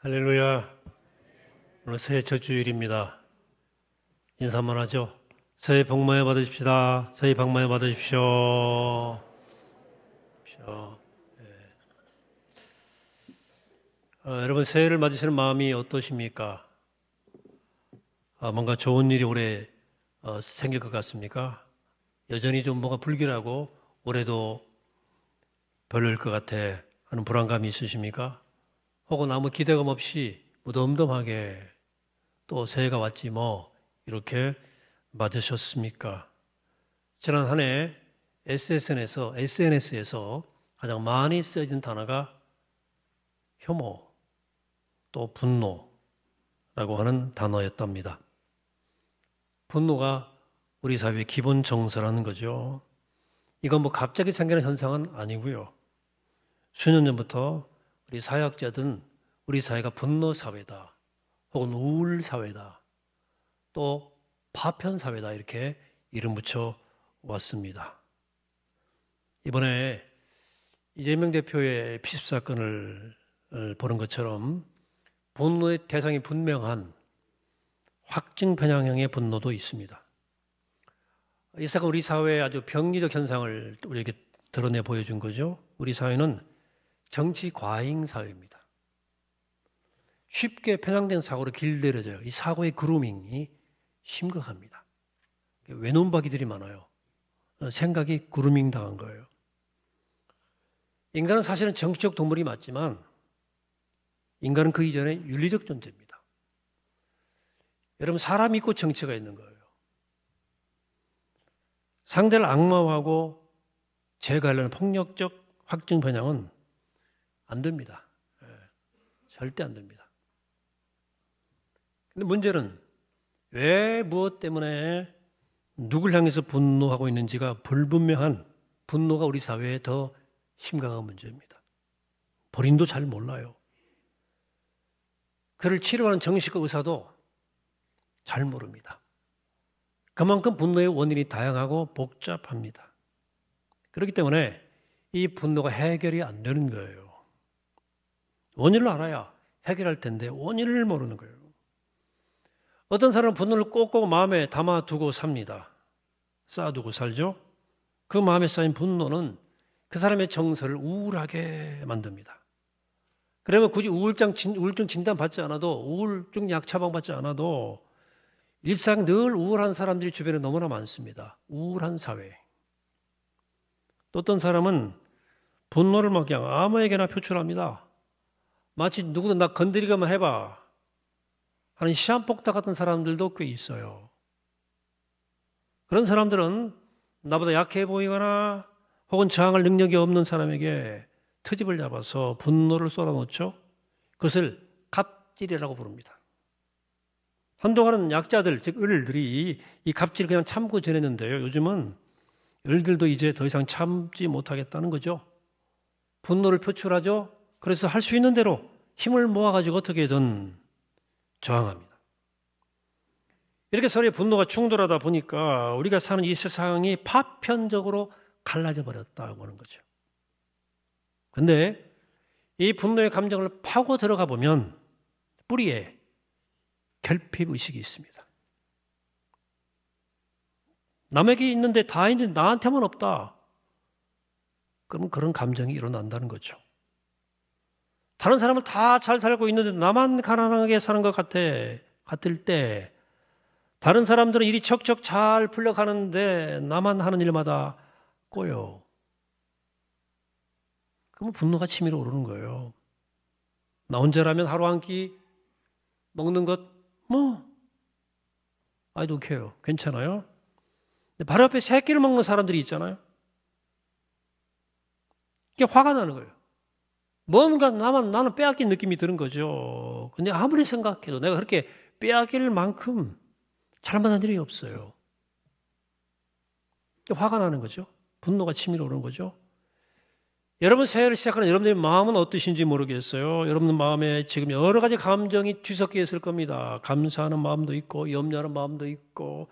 할렐루야. 오늘 새해 첫 주일입니다. 인사 한번 하죠. 새해 복 많이 받으십시다. 새해 복 많이 받으십시오. 여러분 새해를 맞으시는 마음이 어떠십니까? 뭔가 좋은 일이 올해 생길 것 같습니까? 여전히 좀 뭔가 불길하고 올해도 별로일 것 같아 하는 불안감이 있으십니까? 혹은 아무 기대감 없이 무덤덤하게 또 새해가 왔지 뭐 이렇게 맞으셨습니까? 지난 한 해 SNS에서 가장 많이 쓰여진 단어가 혐오 또 분노라고 하는 단어였답니다. 분노가 우리 사회의 기본 정서라는 거죠. 이건 뭐 갑자기 생기는 현상은 아니고요. 수년 전부터 우리 사회학자들은 우리 사회가 분노 사회다, 혹은 우울 사회다, 또 파편 사회다 이렇게 이름 붙여 왔습니다. 이번에 이재명 대표의 피습 사건을 보는 것처럼 분노의 대상이 분명한 확증 편향형의 분노도 있습니다. 이 사건 우리 사회의 아주 병리적 현상을 우리에게 드러내 보여준 거죠. 우리 사회는 정치 과잉 사회입니다. 쉽게 편향된 사고로 길들여져요. 이 사고의 그루밍이 심각합니다. 외눈박이들이 많아요. 생각이 그루밍 당한 거예요. 인간은 사실은 정치적 동물이 맞지만 인간은 그 이전에 윤리적 존재입니다. 여러분 사람이 있고 정치가 있는 거예요. 상대를 악마화하고 제거하려는 폭력적 확증 편향은 안 됩니다. 절대 안 됩니다. 근데 문제는 왜 무엇 때문에 누굴 향해서 분노하고 있는지가 불분명한 분노가 우리 사회에 더 심각한 문제입니다. 본인도 잘 몰라요. 그를 치료하는 정신과 의사도 잘 모릅니다. 그만큼 분노의 원인이 다양하고 복잡합니다. 그렇기 때문에 이 분노가 해결이 안 되는 거예요. 원인을 알아야 해결할 텐데 원인을 모르는 거예요. 어떤 사람은 분노를 꼭꼭 마음에 담아두고 삽니다. 쌓아두고 살죠. 그 마음에 쌓인 분노는 그 사람의 정서를 우울하게 만듭니다. 그러면 굳이 우울증 진단 받지 않아도, 우울증 약 처방 받지 않아도 일상 늘 우울한 사람들이 주변에 너무나 많습니다. 우울한 사회. 또 어떤 사람은 분노를 막 그냥 아무에게나 표출합니다. 마치 누구든 나 건드리기만 해봐 하는 시한폭탄 같은 사람들도 꽤 있어요. 그런 사람들은 나보다 약해 보이거나 혹은 저항할 능력이 없는 사람에게 트집을 잡아서 분노를 쏟아놓죠. 그것을 갑질이라고 부릅니다. 한동안은 약자들, 즉 을들이 이 갑질을 그냥 참고 지냈는데요. 요즘은 을들도 이제 더 이상 참지 못하겠다는 거죠. 분노를 표출하죠. 그래서 할 수 있는 대로 힘을 모아가지고 어떻게든 저항합니다. 이렇게 서로의 분노가 충돌하다 보니까 우리가 사는 이 세상이 파편적으로 갈라져 버렸다고 하는 거죠. 그런데 이 분노의 감정을 파고 들어가 보면 뿌리에 결핍 의식이 있습니다. 남에게 있는데 다 있는데 나한테만 없다. 그러면 그런 감정이 일어난다는 거죠. 다른 사람은 다 잘 살고 있는데 나만 가난하게 사는 것 같을 때 다른 사람들은 일이 척척 잘 풀려가는데 나만 하는 일마다 꼬여. 그러면 분노가 치밀어 오르는 거예요. 나 혼자라면 하루 한 끼 먹는 것 I don't care. 괜찮아요. 근데 바로 옆에 세 끼를 먹는 사람들이 있잖아요. 이게 화가 나는 거예요. 뭔가 나는 빼앗긴 느낌이 드는 거죠. 근데 아무리 생각해도 내가 그렇게 빼앗길 만큼 잘못한 일이 없어요. 화가 나는 거죠. 분노가 치밀어 오르는 거죠. 여러분 새해를 시작하는 여러분들의 마음은 어떠신지 모르겠어요. 여러분 마음에 지금 여러 가지 감정이 뒤섞여 있을 겁니다. 감사하는 마음도 있고 염려하는 마음도 있고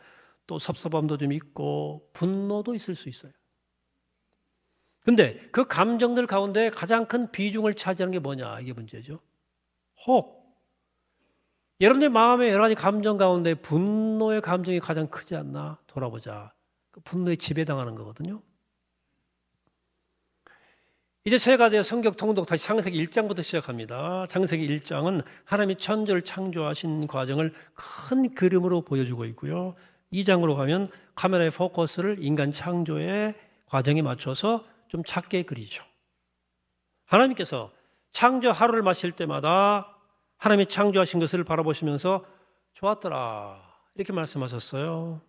또 섭섭함도 좀 있고 분노도 있을 수 있어요. 그런데 그 감정들 가운데 가장 큰 비중을 차지하는 게 뭐냐? 이게 문제죠. 혹 여러분들 마음의 여러 가지 감정 가운데 분노의 감정이 가장 크지 않나 돌아보자. 그 분노에 지배당하는 거거든요. 이제 세 가지의 성격 통독 다시 창세기 1장부터 시작합니다. 창세기 1장은 하나님이 천지를 창조하신 과정을 큰 그림으로 보여주고 있고요. 2장으로 가면 카메라의 포커스를 인간 창조의 과정에 맞춰서 좀 작게 그리죠. 하나님께서 창조 하루를 마실 때마다 하나님이 창조하신 것을 바라보시면서 좋았더라 이렇게 말씀하셨어요.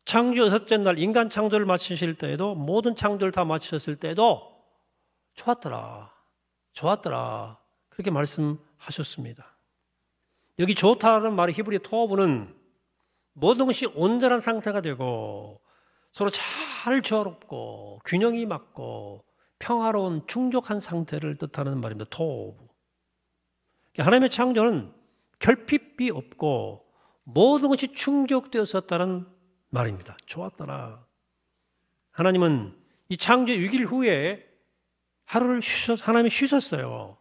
창조 6째 날 인간 창조를 마치실 때에도 모든 창조를 다 마치셨을 때에도 좋았더라 좋았더라 그렇게 말씀하셨습니다. 여기 좋다는 말의 히브리 토브는 모든 것이 온전한 상태가 되고 서로 잘 조화롭고 균형이 맞고 평화로운 충족한 상태를 뜻하는 말입니다. 토브. 하나님의 창조는 결핍이 없고 모든 것이 충족되었었다는 말입니다. 좋았더라. 하나님은 이 창조 6일 후에 하루를 하나님이 쉬셨어요.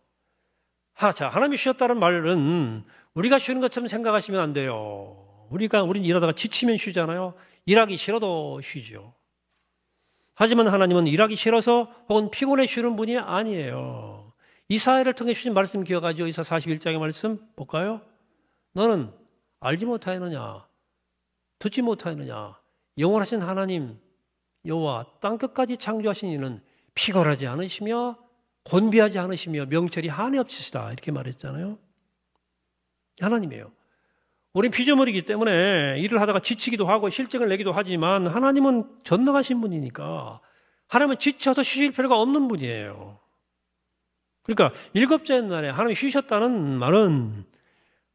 하나님이 쉬었다는 말은 우리가 쉬는 것처럼 생각하시면 안 돼요. 우린 일하다가 지치면 쉬잖아요. 일하기 싫어도 쉬죠. 하지만 하나님은 일하기 싫어서 혹은 피곤해 쉬는 분이 아니에요. 이사야를 통해 주신 말씀 기억하죠? 이사 41장의 말씀 볼까요? 너는 알지 못하였느냐? 듣지 못하였느냐? 영원하신 하나님 여호와 땅끝까지 창조하신 이는 피곤하지 않으시며 곤비하지 않으시며 명철이 한이 없으시다 이렇게 말했잖아요. 하나님이에요. 우린 피조물이기 때문에 일을 하다가 지치기도 하고 실증을 내기도 하지만 하나님은 전능하신 분이니까 하나님은 지쳐서 쉬실 필요가 없는 분이에요. 그러니까 7째 날에 하나님이 쉬셨다는 말은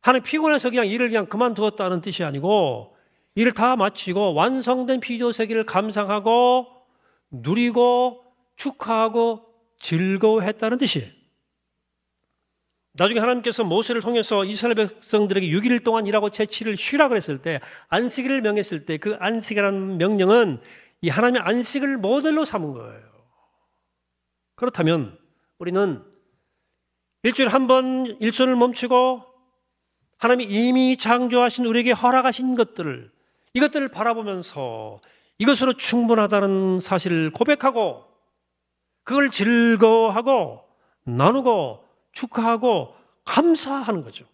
하나님 피곤해서 그냥 일을 그냥 그만두었다는 뜻이 아니고 일을 다 마치고 완성된 피조세계를 감상하고 누리고 축하하고 즐거워했다는 뜻이에요. 나중에 하나님께서 모세를 통해서 이스라엘 백성들에게 6일 동안 일하고 제7일 쉬라 그랬을 때 안식일을 명했을 때 그 안식이라는 명령은 이 하나님의 안식을 모델로 삼은 거예요. 그렇다면 우리는 일주일에 한 번 일손을 멈추고 하나님이 이미 창조하신 우리에게 허락하신 이것들을 바라보면서 이것으로 충분하다는 사실을 고백하고 그걸 즐거워하고 나누고 축하하고 감사하는 거죠.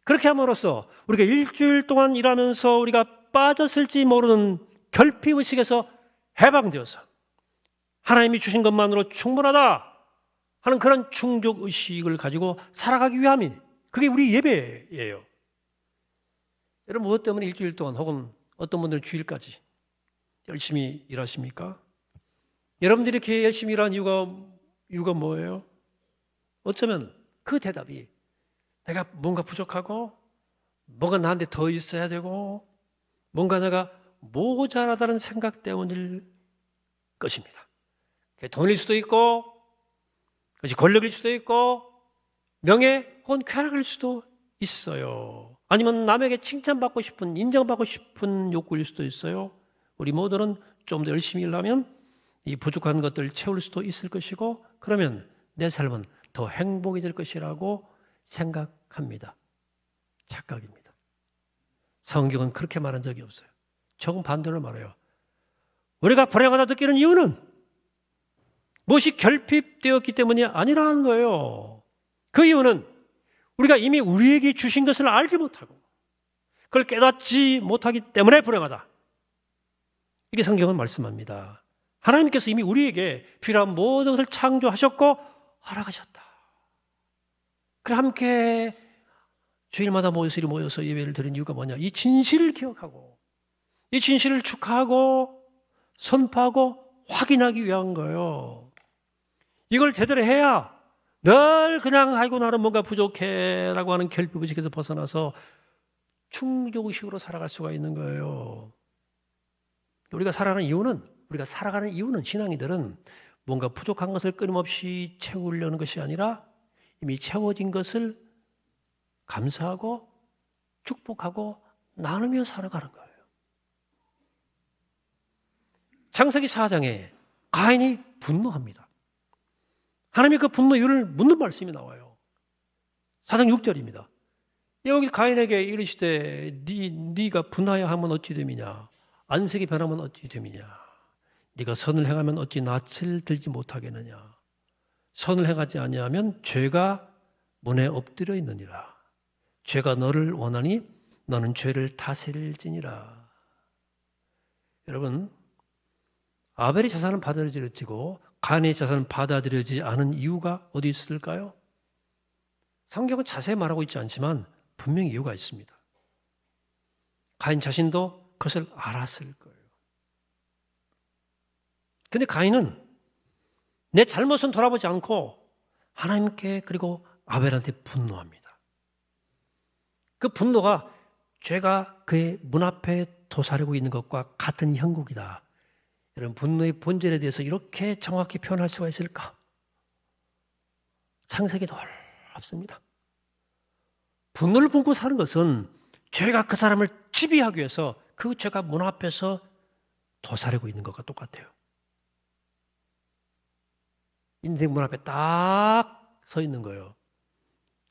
그렇게 함으로써 우리가 일주일 동안 일하면서 우리가 빠졌을지 모르는 결핍의식에서 해방되어서 하나님이 주신 것만으로 충분하다 하는 그런 충족의식을 가지고 살아가기 위함이 그게 우리 예배예요. 여러분 무엇 때문에 일주일 동안 혹은 어떤 분들은 주일까지 열심히 일하십니까? 여러분들이 이렇게 열심히 일하는 이유가 뭐예요? 어쩌면 그 대답이 내가 뭔가 부족하고 뭔가 나한테 더 있어야 되고 뭔가 내가 모자라다는 생각 때문일 것입니다. 돈일 수도 있고 그것이 권력일 수도 있고 명예 혹은 쾌락일 수도 있어요. 아니면 남에게 칭찬받고 싶은 인정받고 싶은 욕구일 수도 있어요. 우리 모두는 좀 더 열심히 일하면 이 부족한 것들을 채울 수도 있을 것이고 그러면 내 삶은 더 행복해질 것이라고 생각합니다. 착각입니다. 성경은 그렇게 말한 적이 없어요. 조금 반대로 말해요. 우리가 불행하다 느끼는 이유는 무엇이 결핍되었기 때문이 아니라는 거예요. 그 이유는 우리가 이미 우리에게 주신 것을 알지 못하고 그걸 깨닫지 못하기 때문에 불행하다. 이게 성경은 말씀합니다. 하나님께서 이미 우리에게 필요한 모든 것을 창조하셨고 허락하셨다. 그래 함께 주일마다 모여서 예배를 드린 이유가 뭐냐? 이 진실을 기억하고 이 진실을 축하하고 선포하고 확인하기 위한 거예요. 이걸 제대로 해야 늘 그냥 아이고 나는 뭔가 부족해 라고 하는 결핍의식에서 벗어나서 충족의식으로 살아갈 수가 있는 거예요. 우리가 살아가는 이유는 신앙이들은 뭔가 부족한 것을 끊임없이 채우려는 것이 아니라 이미 채워진 것을 감사하고 축복하고 나누며 살아가는 거예요. 창세기 4장에 가인이 분노합니다. 하나님이 그 분노 이유를 묻는 말씀이 나와요. 4장 6절입니다. 여기 가인에게 이르시되 네가 분하여 하면 어찌 됨이냐, 안색이 변하면 어찌 됨이냐, 네가 선을 행하면 어찌 낯을 들지 못하겠느냐, 선을 행하지 아니하면 죄가 문에 엎드려 있느니라. 죄가 너를 원하니 너는 죄를 다스릴지니라. 여러분, 아벨의 제사는 받아들여지고 가인의 제사는 받아들여지지 않은 이유가 어디 있을까요? 성경은 자세히 말하고 있지 않지만 분명히 이유가 있습니다. 가인 자신도 그것을 알았을 거예요. 근데 가인은 내 잘못은 돌아보지 않고 하나님께 그리고 아벨한테 분노합니다. 그 분노가 죄가 그의 문 앞에 도사리고 있는 것과 같은 형국이다. 이런 분노의 본질에 대해서 이렇게 정확히 표현할 수가 있을까? 창세기 놀랍습니다. 분노를 품고 사는 것은 죄가 그 사람을 지배하기 위해서 그 죄가 문 앞에서 도사리고 있는 것과 똑같아요. 인생 문 앞에 딱 서 있는 거예요.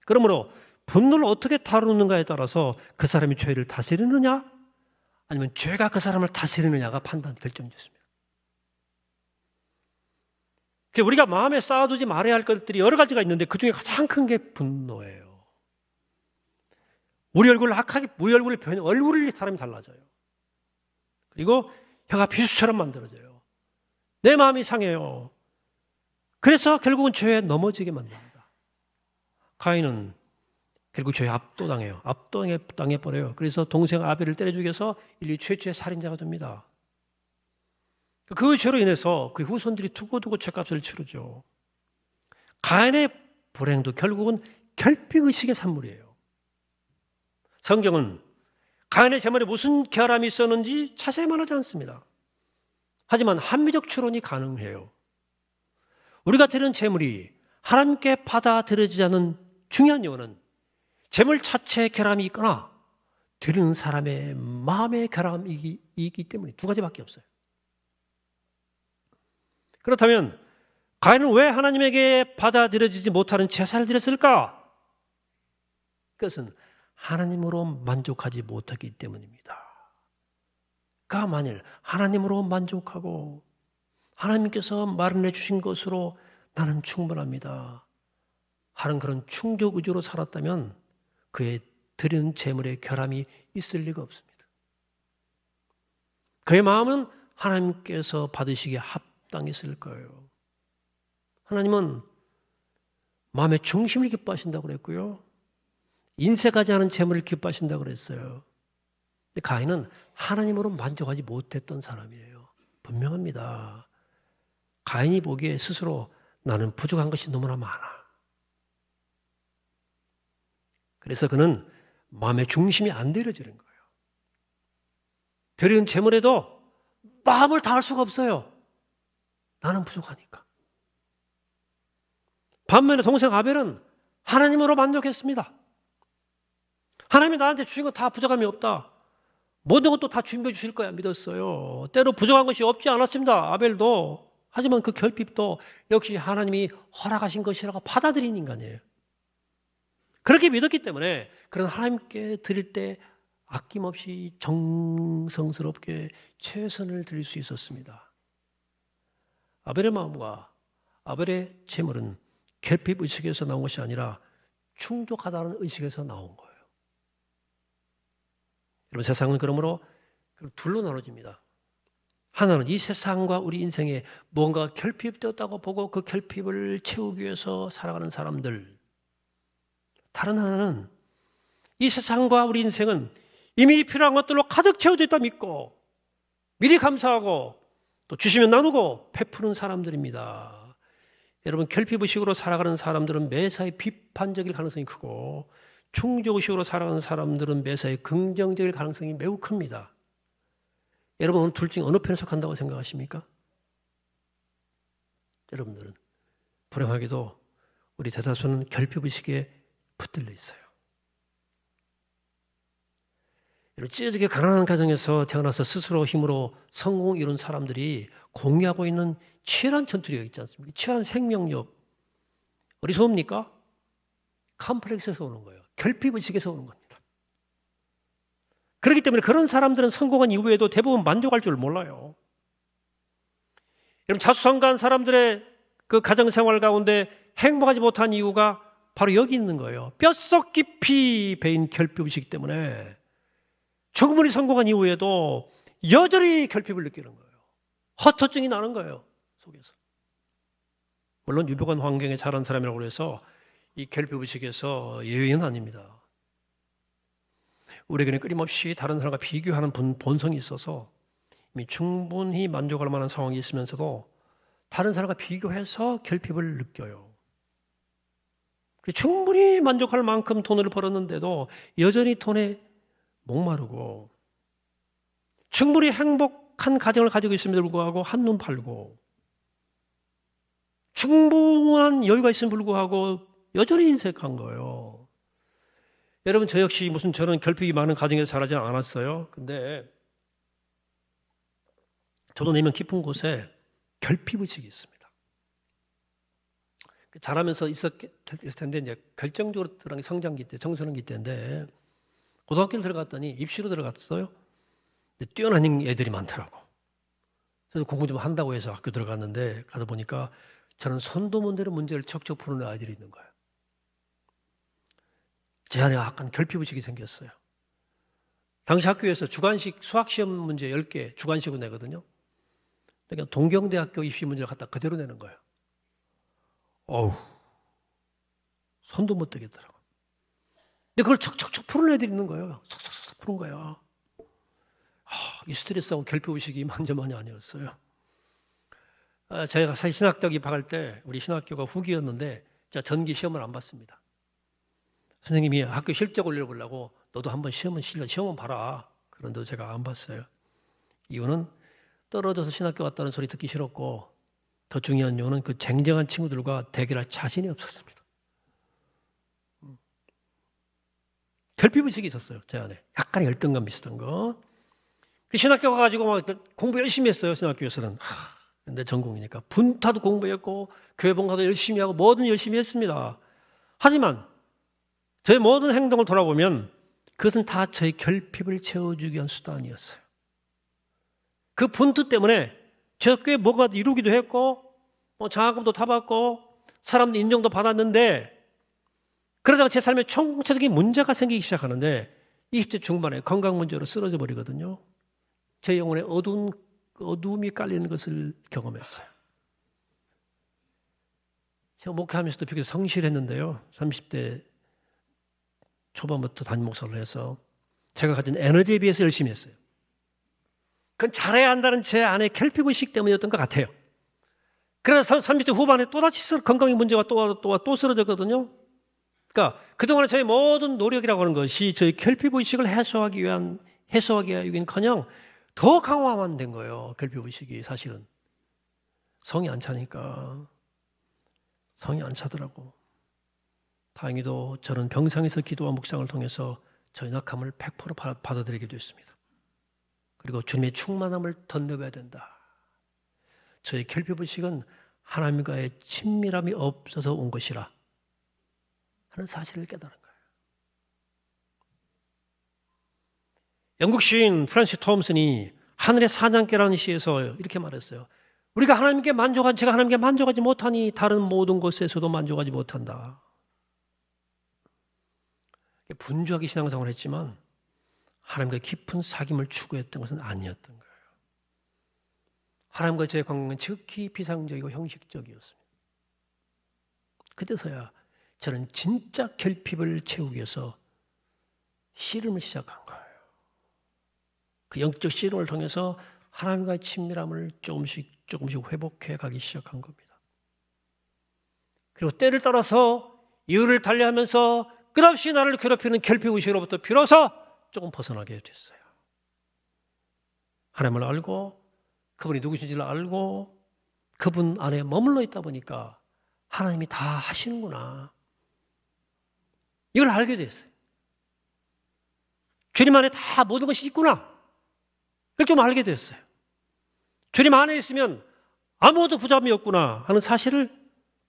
그러므로 분노를 어떻게 다루는가에 따라서 그 사람이 죄를 다스리느냐 아니면 죄가 그 사람을 다스리느냐가 판단 결정짓습니다. 우리가 마음에 쌓아두지 말아야 할 것들이 여러 가지가 있는데 그중에 가장 큰 게 분노예요. 우리 얼굴을 악하게 우리 얼굴을 변해 얼굴이 사람이 달라져요. 그리고 혀가 비수처럼 만들어져요. 내 마음이 상해요. 그래서 결국은 죄에 넘어지게 만듭니다. 가인은 결국 죄에 압도당해요. 압도당해버려요. 그래서 동생 아벨을 때려 죽여서 인류 최초의 살인자가 됩니다. 그 죄로 인해서 그 후손들이 두고두고 죄값을 치르죠. 가인의 불행도 결국은 결핍의식의 산물이에요. 성경은 가인의 제물에 무슨 결함이 있었는지 자세히 말하지 않습니다. 하지만 합리적 추론이 가능해요. 우리가 드리는 제물이 하나님께 받아들여지지 않는 중요한 이유는 제물 자체에 결함이 있거나 드리는 사람의 마음의 결함이기 때문에 두 가지밖에 없어요. 그렇다면 가인은 왜 하나님에게 받아들여지지 못하는 제사를 드렸을까? 그것은 하나님으로 만족하지 못하기 때문입니다. 그가 만일 하나님으로 만족하고 하나님께서 마련해 주신 것으로 나는 충분합니다 하는 그런 충족 의지로 살았다면 그의 드리는 제물의 결함이 있을 리가 없습니다. 그의 마음은 하나님께서 받으시기에 합당했을 거예요. 하나님은 마음의 중심을 기뻐하신다고 그랬고요. 인색하지 않은 제물을 기뻐하신다고 그랬어요. 근데 가인은 하나님으로 만족하지 못했던 사람이에요. 분명합니다. 가인이 보기에 스스로 나는 부족한 것이 너무나 많아. 그래서 그는 마음의 중심이 안 들여지는 거예요. 드리는 제물에도 마음을 다할 수가 없어요. 나는 부족하니까. 반면에 동생 아벨은 하나님으로 만족했습니다. 하나님이 나한테 주신 거 다 부족함이 없다. 모든 것도 다 준비해 주실 거야 믿었어요. 때로 부족한 것이 없지 않았습니다. 아벨도. 하지만 그 결핍도 역시 하나님이 허락하신 것이라고 받아들인 인간이에요. 그렇게 믿었기 때문에 그런 하나님께 드릴 때 아낌없이 정성스럽게 최선을 드릴 수 있었습니다. 아벨의 마음과 아벨의 제물은 결핍 의식에서 나온 것이 아니라 충족하다는 의식에서 나온 거예요. 여러분, 세상은 그러므로 둘로 나눠집니다. 하나는 이 세상과 우리 인생에 뭔가 결핍되었다고 보고 그 결핍을 채우기 위해서 살아가는 사람들. 다른 하나는 이 세상과 우리 인생은 이미 필요한 것들로 가득 채워져 있다 믿고 미리 감사하고 또 주시면 나누고 베푸는 사람들입니다. 여러분, 결핍의식으로 살아가는 사람들은 매사에 비판적일 가능성이 크고 충족의식으로 살아가는 사람들은 매사에 긍정적일 가능성이 매우 큽니다. 여러분, 오늘 둘 중에 어느 편에 속한다고 생각하십니까? 여러분들은 불행하게도 우리 대다수는 결핍의식에 붙들려 있어요. 찢어지게 가난한 가정에서 태어나서 스스로 힘으로 성공을 이룬 사람들이 공유하고 있는 치열한 전투력이 있지 않습니까? 치열한 생명력. 어디서 옵니까? 컴플렉스에서 오는 거예요. 결핍의식에서 오는 겁니다. 그렇기 때문에 그런 사람들은 성공한 이후에도 대부분 만족할 줄 몰라요. 여러분, 자수성가한 사람들의 그 가정생활 가운데 행복하지 못한 이유가 바로 여기 있는 거예요. 뼛속 깊이 배인 결핍의식 때문에 충분히 성공한 이후에도 여전히 결핍을 느끼는 거예요. 허처증이 나는 거예요, 속에서. 물론 유복한 환경에 자란 사람이라고 해서 이 결핍의식에서 예외는 아닙니다. 우리에게는 끊임없이 다른 사람과 비교하는 본성이 있어서 이미 충분히 만족할 만한 상황이 있으면서도 다른 사람과 비교해서 결핍을 느껴요. 충분히 만족할 만큼 돈을 벌었는데도 여전히 돈에 목마르고, 충분히 행복한 가정을 가지고 있음에도 불구하고 한눈 팔고, 충분한 여유가 있음에도 불구하고 여전히 인색한 거예요. 여러분, 저 역시 저는 결핍이 많은 가정에서 자라지 않았어요. 근데 저도 내면 깊은 곳에 결핍의식이 있습니다. 자라면서 있었을 텐데, 이제 결정적으로 들어간 게 성장기 때, 청소년기 때인데, 고등학교를 들어갔더니 입시로 들어갔어요. 뛰어난 애들이 많더라고. 그래서 공부 좀 한다고 해서 학교 들어갔는데, 가다 보니까 저는 손도 못 대는 문제를 척척 푸는 아이들이 있는 거예요. 제 안에 약간 결핍의식이 생겼어요. 당시 학교에서 주관식 수학시험 문제 10개 주관식으로 내거든요. 그러니까 동경대학교 입시 문제를 갖다 그대로 내는 거예요. 어우, 손도 못 대겠더라고. 근데 그걸 척척척 푸는 애들이 있는 거예요. 척척척 푸는 거예요. 이 스트레스하고 결핍의식이 이만저만이 아니었어요. 제가 사실 신학대학 입학할 때 우리 신학교가 후기였는데 제가 전기 시험을 안 봤습니다. 선생님이 학교 실적 올려보려고 너도 한번 시험은 봐라. 그런데 제가 안 봤어요. 이유는 떨어져서 신학교 갔다는 소리 듣기 싫었고, 더 중요한 이유는 그 쟁쟁한 친구들과 대결할 자신이 없었습니다. 결핍의식이 있었어요, 제 안에. 약간의 열등감 비슷한 거. 신학교 가가지고 막 공부 열심히 했어요, 신학교에서는. 근데 전공이니까. 분타도 공부했고, 교회 봉사도 열심히 하고, 뭐든 열심히 했습니다. 하지만, 제 모든 행동을 돌아보면, 그것은 다 저의 결핍을 채워주기 위한 수단이었어요. 그 분투 때문에 제가 꽤 뭔가 이루기도 했고, 장학금도 타봤고, 사람들 인정도 받았는데, 그러다가 제 삶에 총체적인 문제가 생기기 시작하는데 20대 중반에 건강 문제로 쓰러져 버리거든요. 제 영혼에 어두움이 깔리는 것을 경험했어요. 제가 목회하면서도 비교적 성실했는데요. 30대 초반부터 담임 목사를 해서 제가 가진 에너지에 비해서 열심히 했어요. 그건 잘해야 한다는 제 안의 결핍의식 때문이었던 것 같아요. 그래서 30대 후반에 또다시 건강의 문제가 또 쓰러졌거든요. 그러니까 그동안에 저의 모든 노력이라고 하는 것이 저의 결핍의식을 해소하기 위한커녕 더 강화만 된 거예요. 결핍의식이 사실은. 성이 안 차니까. 성이 안 차더라고. 다행히도 저는 병상에서 기도와 묵상을 통해서 전역함을 100% 받아들이게 됐습니다. 그리고 주님의 충만함을 덧내봐야 된다. 저의 결핍의식은 하나님과의 친밀함이 없어서 온 것이라 하는 사실을 깨달은 거예요. 영국 시인 프란시스 톰슨이 하늘의 사냥개라는 시에서 이렇게 말했어요. 제가 하나님께 만족하지 못하니 다른 모든 것에서도 만족하지 못한다. 분주하게 신앙생활을 했지만 하나님과 깊은 사귐을 추구했던 것은 아니었던 거예요. 하나님과 저의 관계는 지극히 비상적이고 형식적이었습니다. 그때서야 저는 진짜 결핍을 채우기 위해서 씨름을 시작한 거예요. 그 영적 씨름을 통해서 하나님과의 친밀함을 조금씩 회복해 가기 시작한 겁니다. 그리고 때를 따라서 이유를 달리하면서 끝없이 나를 괴롭히는 결핍의식으로부터 비로소 조금 벗어나게 됐어요. 하나님을 알고 그분이 누구신지를 알고 그분 안에 머물러 있다 보니까 하나님이 다 하시는구나. 이걸 알게 됐어요. 주님 안에 다 모든 것이 있구나. 그걸 좀 알게 됐어요. 주님 안에 있으면 아무것도 부담이 없구나 하는 사실을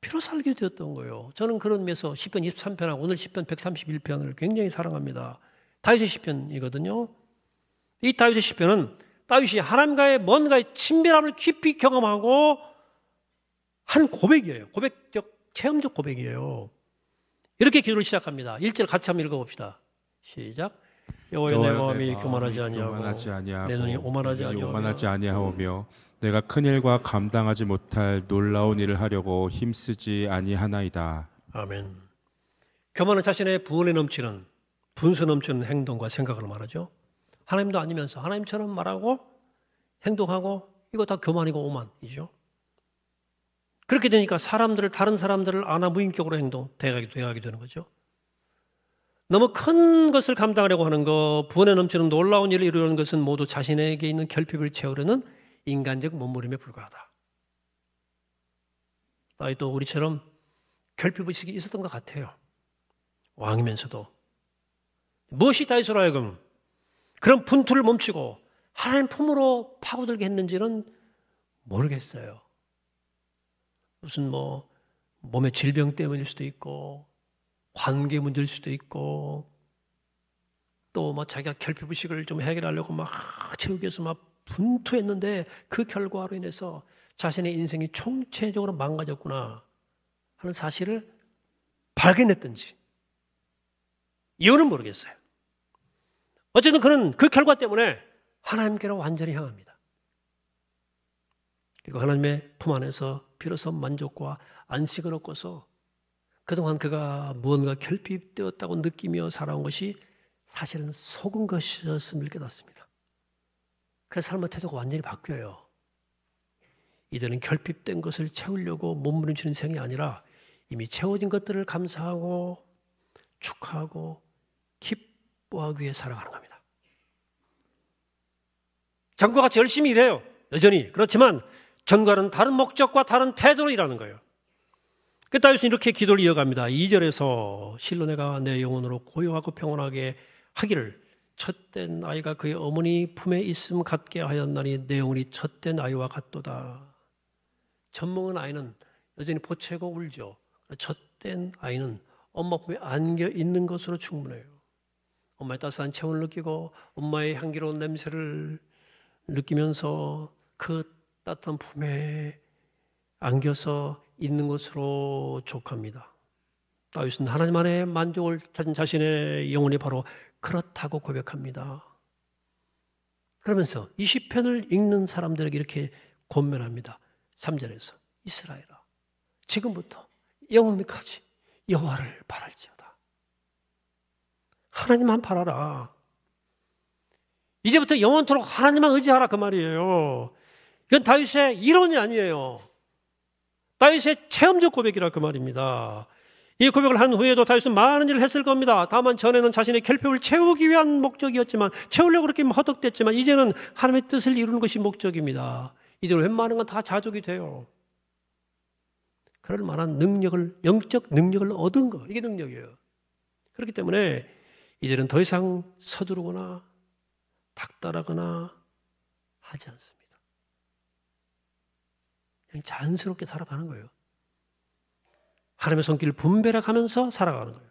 피로 살게 되었던 거예요. 저는 그런 의미에서 시편 23편하고 오늘 시편 131편을 굉장히 사랑합니다. 다윗의 시편이거든요. 이 다윗의 시편은 다윗이 하나님과의 뭔가의 친밀함을 깊이 경험하고 한 고백이에요. 고백적, 체험적 고백이에요. 이렇게 기도를 시작합니다. 1절 같이 한번 읽어봅시다. 시작. 여호와여 내 마음이 교만하지 아니하고 내 눈이 오만하지 아니하오며 내가 큰 일과 감당하지 못할 놀라운 일을 하려고 힘쓰지 아니하나이다. 아멘. 교만은 자신의 부원에 넘치는 분수 넘치는 행동과 생각을 말하죠. 하나님도 아니면서 하나님처럼 말하고 행동하고 이거 다 교만이고 오만이죠. 그렇게 되니까 다른 사람들을 아나무인격으로 대하게 되는 거죠. 너무 큰 것을 감당하려고 하는 것, 부원에 넘치는 놀라운 일을 이루는 것은 모두 자신에게 있는 결핍을 채우려는 인간적 몸부림에 불과하다. 다윗도 우리처럼 결핍의식이 있었던 것 같아요. 왕이면서도. 무엇이 다윗으로 하여금 그런 분투를 멈추고 하나님 품으로 파고들게 했는지는 모르겠어요. 무슨 몸의 질병 때문일 수도 있고 관계 문제일 수도 있고 또 자기가 결핍의식을 좀 해결하려고 막 채우기 위해서 막 분투했는데 그 결과로 인해서 자신의 인생이 총체적으로 망가졌구나 하는 사실을 발견했던지 이유는 모르겠어요. 어쨌든 그는 그 결과 때문에 하나님께로 완전히 향합니다. 그리고 하나님의 품 안에서 비로소 만족과 안식을 얻고서 그동안 그가 무언가 결핍되었다고 느끼며 살아온 것이 사실은 속은 것이었음을 깨닫습니다. 그래서 삶의 태도가 완전히 바뀌어요. 이제는 결핍된 것을 채우려고 몸부림치는 생이 아니라 이미 채워진 것들을 감사하고 축하하고 기뻐하기 위해 살아가는 겁니다. 전과 같이 열심히 일해요. 여전히. 그렇지만 전과는 다른 목적과 다른 태도로 일하는 거예요. 그 다윗은 이렇게 기도를 이어갑니다. 2절에서 실로 내가 내 영혼으로 고요하고 평온하게 하기를 첫 된 아이가 그의 어머니 품에 있음 같게 하였나니 내 영혼이 첫 된 아이와 같도다. 젖먹은 아이는 여전히 보채고 울죠. 첫 된 아이는 엄마 품에 안겨 있는 것으로 충분해요. 엄마의 따스한 체온을 느끼고 엄마의 향기로운 냄새를 느끼면서 그 따뜻한 품에 안겨서 있는 것으로 족합니다. 다윗은 하나님 안에 만족을 찾은 자신의 영혼이 바로 그렇다고 고백합니다. 그러면서 이 시편을 읽는 사람들에게 이렇게 권면합니다. 3절에서 이스라엘아 지금부터 영원까지 여호와를 바랄지어다. 하나님만 바라라. 이제부터 영원토록 하나님만 의지하라 그 말이에요. 이건 다윗의 이론이 아니에요. 다윗의 체험적 고백이라 그 말입니다. 이 고백을 한 후에도 다윗은 많은 일을 했을 겁니다. 다만 전에는 자신의 결핍을 채우기 위한 목적이었지만 채우려고 그렇게 허덕댔지만 이제는 하나님의 뜻을 이루는 것이 목적입니다. 이대로 웬만한 건 다 자족이 돼요. 그럴 만한 능력을, 영적 능력을 얻은 거, 이게 능력이에요. 그렇기 때문에 이제는 더 이상 서두르거나 닥달하거나 하지 않습니다. 그냥 자연스럽게 살아가는 거예요. 하나님의 손길을 분별해가면서 살아가는 거예요.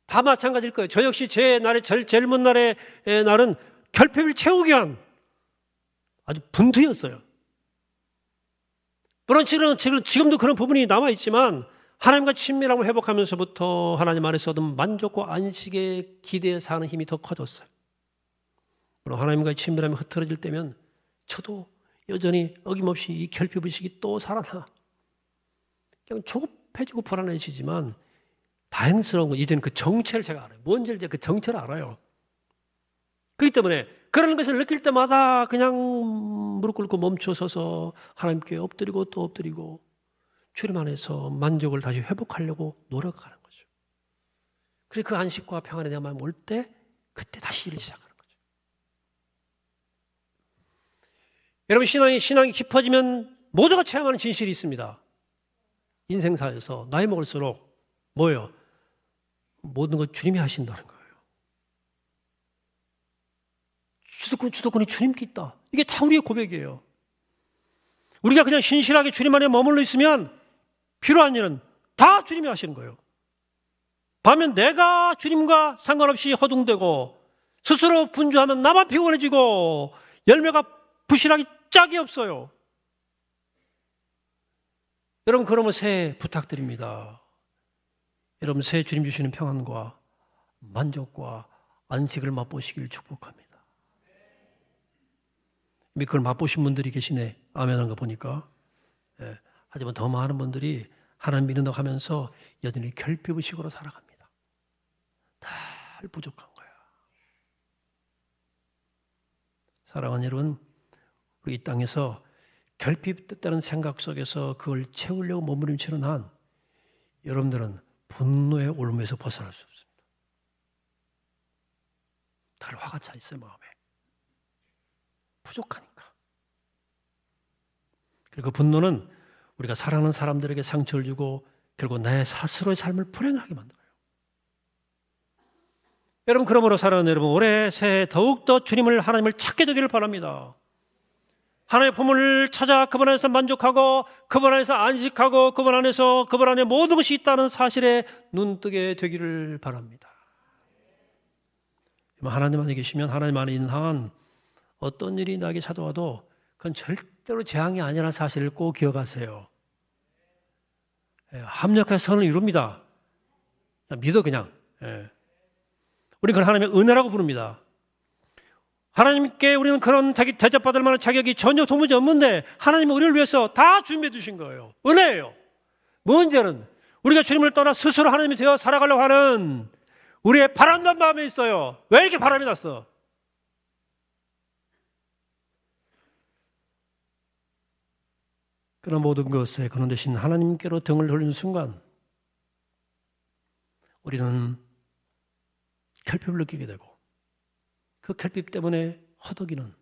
다 마찬가지일 거예요. 저 역시 제 날의 제일 젊은 날의 날은 결핍을 채우기 위한 아주 분투였어요. 물론 지금도 그런 부분이 남아있지만 하나님과 친밀함을 회복하면서부터 하나님 안에서 얻은 만족과 안식에 기대해 사는 힘이 더 커졌어요. 물론 하나님과의 친밀함이 흐트러질 때면 저도 여전히 어김없이 이 결핍의식이 또 살아나 그냥 조급해지고 불안해지지만 다행스러운 건 이제는 그 정체를 제가 알아요. 뭔지를 이제 그 정체를 알아요. 그렇기 때문에 그런 것을 느낄 때마다 그냥 무릎 꿇고 멈춰서서 하나님께 엎드리고 또 엎드리고 주님 안에서 만족을 다시 회복하려고 노력하는 거죠. 그래서 그 안식과 평안에 대한 마음이 올 때 그때 다시 일을 시작하는 거죠. 여러분 신앙이 깊어지면 모두가 체험하는 진실이 있습니다. 인생사에서 나이 먹을수록 뭐예요? 모든 것 주님이 하신다는 거예요. 주도권이 주님께 있다. 이게 다 우리의 고백이에요. 우리가 그냥 신실하게 주님 안에 머물러 있으면 필요한 일은 다 주님이 하시는 거예요. 반면 내가 주님과 상관없이 허둥대고 스스로 분주하면 나만 피곤해지고 열매가 부실하기 짝이 없어요. 여러분, 그러면 새해 부탁드립니다. 여러분, 새해 주님 주시는 평안과 만족과 안식을 맛보시길 축복합니다. 이미 그걸 맛보신 분들이 계시네. 아멘한 거 보니까. 예. 하지만 더 많은 분들이 하나님 믿는다고 하면서 여전히 결핍의식으로 살아갑니다. 다 부족한 거야. 사랑하는 여러분, 우리 이 땅에서 결핍됐다는 생각 속에서 그걸 채우려고 몸부림치는 한 여러분들은 분노의 올무에서 벗어날 수 없습니다. 다들 화가 차 있어요, 마음에. 부족하니까. 그리고 그 분노는 우리가 사랑하는 사람들에게 상처를 주고 결국 내 스스로의 삶을 불행하게 만들어요. 여러분, 그러므로 사랑하는 여러분, 올해 새해 더욱더 주님을, 하나님을 찾게 되기를 바랍니다. 하나님의 품을 찾아 그분 안에서 만족하고 그분 안에서 안식하고 그분 안에서 그분 안에 모든 것이 있다는 사실에 눈뜨게 되기를 바랍니다. 하나님 안에 계시면, 하나님 안에 있는 한 어떤 일이 나에게 찾아와도 그건 절대로 재앙이 아니라는 사실을 꼭 기억하세요. 합력해서 선을 이룹니다. 믿어 그냥. 우리는 그걸 하나님의 은혜라고 부릅니다. 하나님께 우리는 그런 대접받을 만한 자격이 전혀 도무지 없는데 하나님은 우리를 위해서 다 준비해 주신 거예요. 은혜예요. 문제는 우리가 주님을 떠나 스스로 하나님이 되어 살아가려고 하는 우리의 바람난 마음에 있어요. 왜 이렇게 바람이 났어? 그런 모든 것에 그런 대신 하나님께로 등을 돌리는 순간 우리는 결핍을 느끼게 되고 그 결핍 때문에 허덕이는,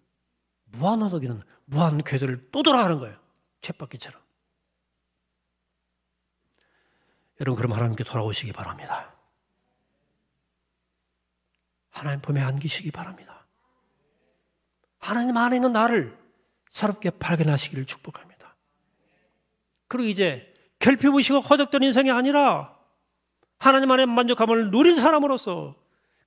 무한 허덕이는 무한 궤도를 또 돌아가는 거예요. 쳇바퀴처럼. 여러분, 그럼 하나님께 돌아오시기 바랍니다. 하나님 품에 안기시기 바랍니다. 하나님 안에 있는 나를 새롭게 발견하시기를 축복합니다. 그리고 이제 결핍의식과 허덕된 인생이 아니라 하나님 안에 만족함을 누린 사람으로서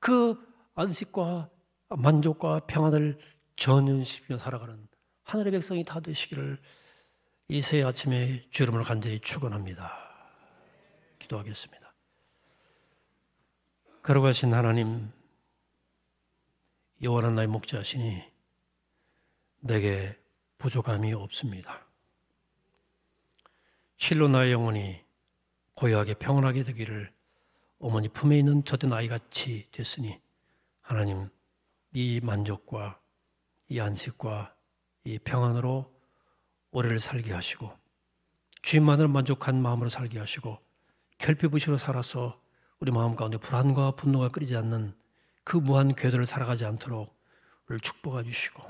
그 안식과 만족과 평안을 전연시며 살아가는 하늘의 백성이 다 되시기를 이 새해 아침에 주 이름으로 간절히 축원합니다. 기도하겠습니다. 거룩하신 하나님, 영원한 나의 목자시니 내게 부족함이 없습니다. 실로 나의 영혼이 고요하게 평안하게 되기를 어머니 품에 있는 젖은 아이같이 됐으니 하나님, 이 만족과 이 안식과 이 평안으로 올해를 살게 하시고 주님만을 만족한 마음으로 살게 하시고 결핍의식으로 살아서 우리 마음 가운데 불안과 분노가 끓이지 않는 그 무한 궤도를 살아가지 않도록 우리를 축복해 주시고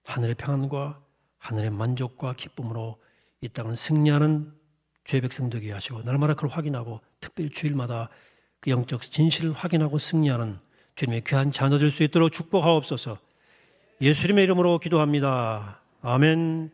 하늘의 평안과 하늘의 만족과 기쁨으로 이 땅을 승리하는 주의 백성 되게 하시고 날마다 그걸 확인하고 특별히 주일마다 그 영적 진실을 확인하고 승리하는 주님의 귀한 자녀 될 수 있도록 축복하옵소서. 예수님의 이름으로 기도합니다. 아멘.